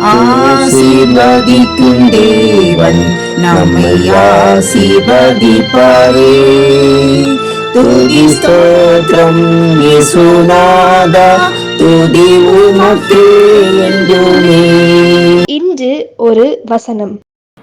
ஆசீர்வதிக்கும் தேவன் நம்மை ஆசீர்வதிப்பாரே. துதி ஸ்தோத்திரம் இயேசுநாதா, துதி உமக்கே என்றுமே. இன்று ஒரு வசனம்.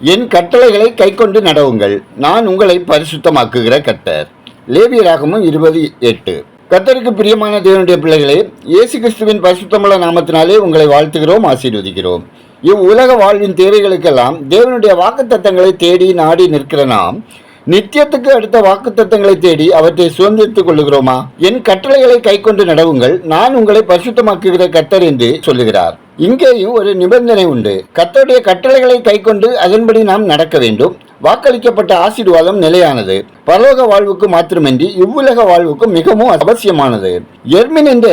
என் கட்டளைகளை கைக்கொண்டு நடவுங்கள், நான் உங்களை பரிசுத்தமாக்குகிற கர்த்தர். லேவியராகமம் 20:8. கர்த்தருக்கு பிரியமான தேவனுடைய பிள்ளைகளே, இயேசு கிறிஸ்துவின் பரிசுத்தமுள்ள நாமத்தினாலே உங்களை வாழ்த்துகிறோம், ஆசீர்வதிக்கிறோம். இவ்வுலக வாழ்வின் தேவைகளுக்கெல்லாம் தேவனுடைய வாக்குத்தத்தங்களை தேடி நாடி நிற்கிற நாம் நித்தியத்துக்கு அடுத்த வாக்குத்தத்தங்களை தேடி அவற்றை சுதந்திரித்துக் கொள்ளுகிறோமா? என் கட்டளைகளை கைக்கொண்டு நடவுங்கள், நான் உங்களை பரிசுத்தமாக்குகிற கர்த்தர் என்று சொல்லுகிறார். இங்கேயும் ஒரு நிபந்தனை உண்டு. கர்த்தருடைய கட்டளைகளை கைக்கொண்டு அதன்படி நாம் நடக்க வேண்டும். வாக்களிக்கப்பட்ட ஆசீர்வாதம் நிலையானது, பரலோக வாழ்வுக்கு மாத்திரமின்றி இவ்வுலக வாழ்வுக்கு மிகவும் அவசியமானது. எர்மின் என்ற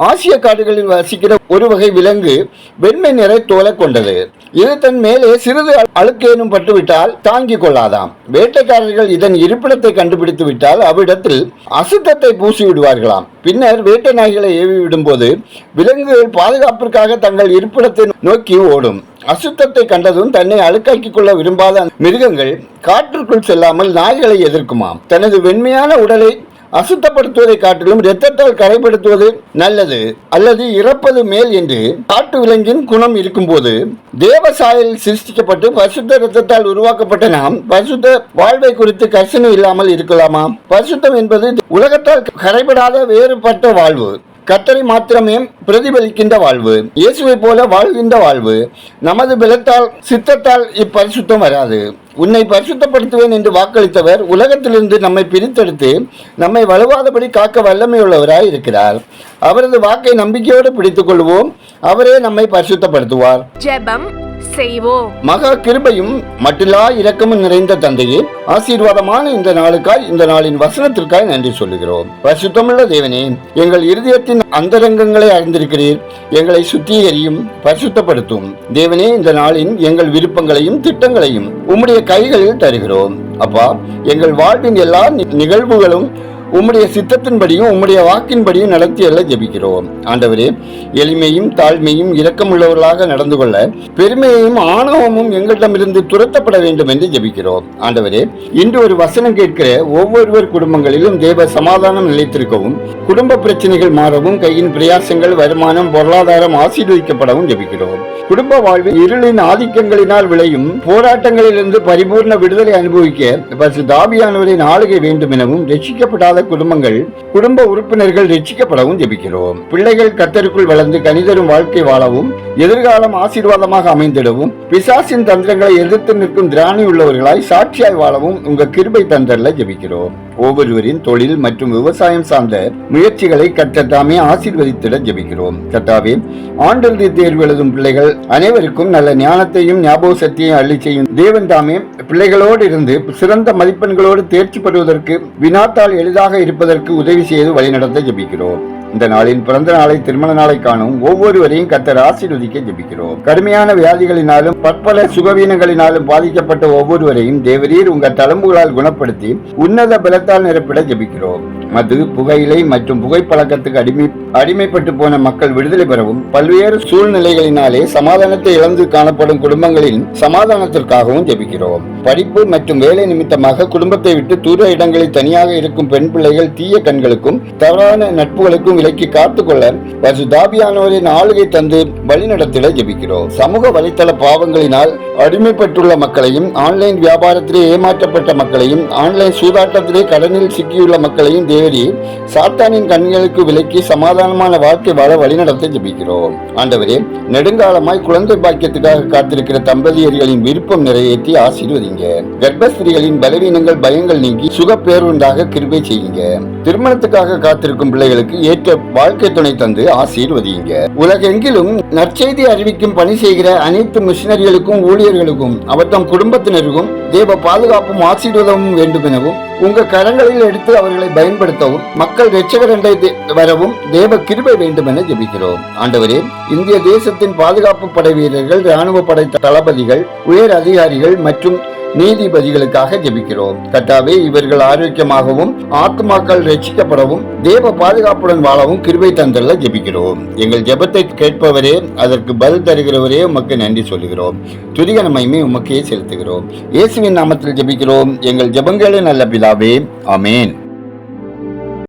ஆசிய காடுகளில் வசிக்கிற ஒரு வகை விலங்கு வெண்மை நிற தோலை கொண்டது. இது தன் மேலே சிறிது அழுக்கேனும் பட்டுவிட்டால் தாங்கிக் கொள்ளாதாம். வேட்டைக்காரர்கள் இதன் இருப்பிடத்தை கண்டுபிடித்து விட்டால் அவ்விடத்தில் அசுத்தத்தை பூசி விடுவார்களாம். பின்னர் வேட்டை நாய்களை ஏவி விடும் போது விலங்குகள் பாதுகாப்பிற்காக தங்கள் இருப்பிடத்தை நோக்கி ஓடும். அசுத்தத்தை கண்டதும் தன்னை அழுக்காக்கிக் கொள்ள விரும்பாத மிருகங்கள் காற்றுக்குள் செல்லாமல் நாய்களை எதிர்க்குமாம். தனது வெண்மையான உடலை அசுத்தப்படுத்துவதை காட்டிலும் இரத்தத்தால் கரைப்படுத்துவது நல்லது அல்லது இறப்பது மேல் என்று காட்டு விலங்கின் குணம் இருக்கும் போது தேவ சாயலில் சிருஷ்டிக்கப்பட்டு பரிசுத்த இரத்தத்தால் உருவாக்கப்பட்ட நாம் பரிசுத்த வாழ்வை குறித்து கர்சனை இல்லாமல் இருக்கலாமா? பரிசுத்தம் என்பது உலகத்தால் கரைபடாத வேறுபட்ட வாழ்வு, கர்த்தரை மாத்திரமே பிரதிபலிக்கின்ற வாழ்வு, இயேசுவை போல வாழ்கின்ற வாழ்வு. நமது பலத்தால் சித்தத்தால் இப்பரிசுத்தம் வராது. உன்னை பரிசுத்தப்படுத்துவேன் என்று வாக்களித்தவர் உலகத்திலிருந்து நம்மை பிரித்தெடுத்து நம்மை வலுவாதபடி காக்க வல்லமையுள்ளவராய் இருக்கிறார். அவரது வாக்கை நம்பிக்கையோடு பிடித்துக் கொள்வோம். அவரே நம்மை பரிசுத்தப்படுத்துவார். ஜெபம் செய்வோம். மகா கிருபையும் மட்டில்லா இரக்கமும் நிறைந்த தந்தையே, ஆசீர்வாதமான இந்த நாளுக்காய், இந்த நாளின் வசனத்திற்காய் நன்றி சொல்லுகிறோம். பரிசுத்தமுள்ள தேவனே, எங்கள் இருதயத்தின் அந்தரங்கங்களை அறிந்திருக்கிறீர். எங்களை சுத்திகரியும், பரிசுத்தப்படுத்தும் தேவனே. இந்த நாளின் எங்கள் விருப்பங்களையும் திட்டங்களையும் உம்முடைய கைகளில் தருகிறோம். அப்பா, எங்கள் வாழ்வின் எல்லா நிகழ்வுகளும் உம்முடைய சித்தத்தின்படியும் உம்முடைய வாக்கின்படியும் நடத்தி எல்ல ஜெபிக்கிறோம். ஆண்டவரே, எளிமையும் தாழ்மையும் இரக்கமுள்ளவர்களாக நடந்து கொள்ள பெருமையையும் ஆணவமும் எங்களிடமிருந்து துரத்தப்பட வேண்டும் என்று ஜெபிக்கிறோம். ஆண்டவரே, இன்று ஒரு வசனம் கேட்கிற ஒவ்வொருவர் குடும்பங்களிலும் தேவ சமாதானம் நிலைத்திருக்கவும், குடும்ப பிரச்சனைகள் மாறவும், கையின் பிரயாசங்கள், வருமானம், பொருளாதாரம் ஆசீர்வதிக்கப்படவும் ஜெபிக்கிறோம். குடும்ப வாழ்வில் இருளின் ஆதிக்கங்களினால் விளையும் போராட்டங்களிலிருந்து பரிபூர்ண விடுதலை அனுபவிக்க பரிசுத்த ஆவியானவரின் ஆளுகை வேண்டும் எனவும், ரட்சிக்கப்படாத குடும்பங்கள், குடும்ப உறுப்பினர்கள் ரட்சிக்கப்படவும் ஜெபிக்கிறோம். பிள்ளைகள் கர்த்தருக்குள் வளர்ந்து கனிதரும் வாழ்க்கை வாழவும், எதிர்காலம் ஆசீர்வாதமாக அமைந்திடவும், பிசாசின் தந்திரங்களை எதிர்த்து நிற்கும் திராணி உள்ளவர்களாய் சாட்சியாய் வாழவும் உங்க கிருபை தந்தரல ஜெபிக்கிறோம். ஒவ்வொருவரின் தொழில் மற்றும் விவசாயம் சார்ந்த முயற்சிகளை கர்த்தர் தாமே ஆசீர்வதித்திட ஜெபிக்கிறோம். கர்த்தாவே, ஆண்டிறுதி தேர்வு எழுதும் பிள்ளைகள் அனைவருக்கும் நல்ல ஞானத்தையும் ஞாபக சக்தியையும் அள்ளி செய்யும் தேவன் தாமே பிள்ளைகளோடு இருந்து சிறந்த மதிப்பெண்களோடு தேர்ச்சி பெறுவதற்கு, வினாத்தால் எளிதாக இருப்பதற்கு உதவி செய்து வழிநடத்த ஜெபிக்கிறோம். இந்த நாளின் பிறந்த நாளை, திருமண நாளை காணும் ஒவ்வொருவரையும் கர்த்தர் ஆசீர்வதிக்க ஜெபிக்கிறோம். கடுமையான வியாதிகளினாலும் பற்பல சுகவீனங்களினாலும் பாதிக்கப்பட்ட ஒவ்வொருவரையும் தேவரீர் உங்கள் தழும்புகளால் குணப்படுத்தி உன்னத பலத்தால் நிரப்பிட ஜெபிக்கிறோம். மது, புகையிலை மற்றும் புகைப்பழக்கத்துக்கு அடிமைப்பட்டு போன மக்கள் விடுதலை பெறவும், பல்வேறு சூழ்நிலைகளினாலே சமாதானத்தை இழந்து காணப்படும் குடும்பங்களின் சமாதானத்திற்காகவும் ஜெபிக்கிறோம். படிப்பு மற்றும் வேலை நிமித்தமாக குடும்பத்தை விட்டு தூர இடங்களில் தனியாக இருக்கும் பெண் பிள்ளைகள் தீய கண்களுக்கும் தவறான நட்புகளுக்கும் விலக்கி காத்துக்கொள்ள பரிசுத்தாவியானவரின் ஆளுகை தந்து வழிநடத்திட ஜெபிக்கிறோம். சமூக வலைத்தள பாவங்களினால் அடிமைப்பட்டுள்ள மக்களையும், ஆன்லைன் வியாபாரத்திலே ஏமாற்றப்பட்ட மக்களையும், ஆன்லைன் சூதாட்டத்திலே கடனில் சிக்கியுள்ள மக்களையும் தேவரி சாத்தானின் கண்களுக்கு விலக்கி சமாதானமான வாழ்க்கை வாழ வழிநடத்த ஜெபிக்கிறோம். ஆண்டவரே, நெடுங்காலமாய் குழந்தை பாக்கியத்துக்காக காத்திருக்கிற தம்பதியர்களின் விருப்பம் நிறைவேற்றி ஆசீர்வதிங்க. கர்ப்பஸ்திரிகளின் பலவீனங்கள், பயங்கள் நீக்கி சுக பேருண்டாக கிருபை செய்யுங்க. திருமணத்துக்காக காத்திருக்கும் பிள்ளைகளுக்கு ஏற்ற வாழ்க்கை துணை தந்து ஆசீர்வதிங்க. உலகெங்கிலும் நற்செய்தி அறிவிக்கும் பணி செய்கிற அனைத்து மிஷனரிகளுக்கும், ஊழியர்களுக்கும், அவர்தம் குடும்பத்தினருக்கும் தேவ பாதுகாப்பும் ஆசீர்வாதமும் வேண்டும் எனவும், உங்க கரங்களில் எடுத்து அவர்களை பயன்படுத்தவும், மக்கள் இரட்சகரண்டை வரவும் தேவ கிருபை வேண்டும் என ஜெபிக்கிறோம். ஆண்டவரே, இந்திய தேசத்தின் பாதுகாப்பு படை வீரர்கள், ராணுவ படை தளபதிகள், உயர் அதிகாரிகள் மற்றும் நீதிபதிகளுக்காக ஜெபிக்கிறோம். கர்த்தாவே, இவர்கள் ஆரோக்கியமாகவும் ஆத்மாக்கள் ரட்சிக்கப்படவும் தேவ பாதுகாப்புடன் வாழவும் கிருபை தந்தல்ல ஜெபிக்கிறோம். எங்கள் ஜெபத்தை கேட்பவரே, அதற்கு பதில் தருகிறவரே, உமக்கு நன்றி சொல்லுகிறோம். துதிகன மகிமை உமக்கே செலுத்துகிறோம். இயேசுவின் நாமத்தில் ஜெபிக்கிறோம் எங்கள் ஜெபங்களே நல்ல பிதாவே. ஆமென்.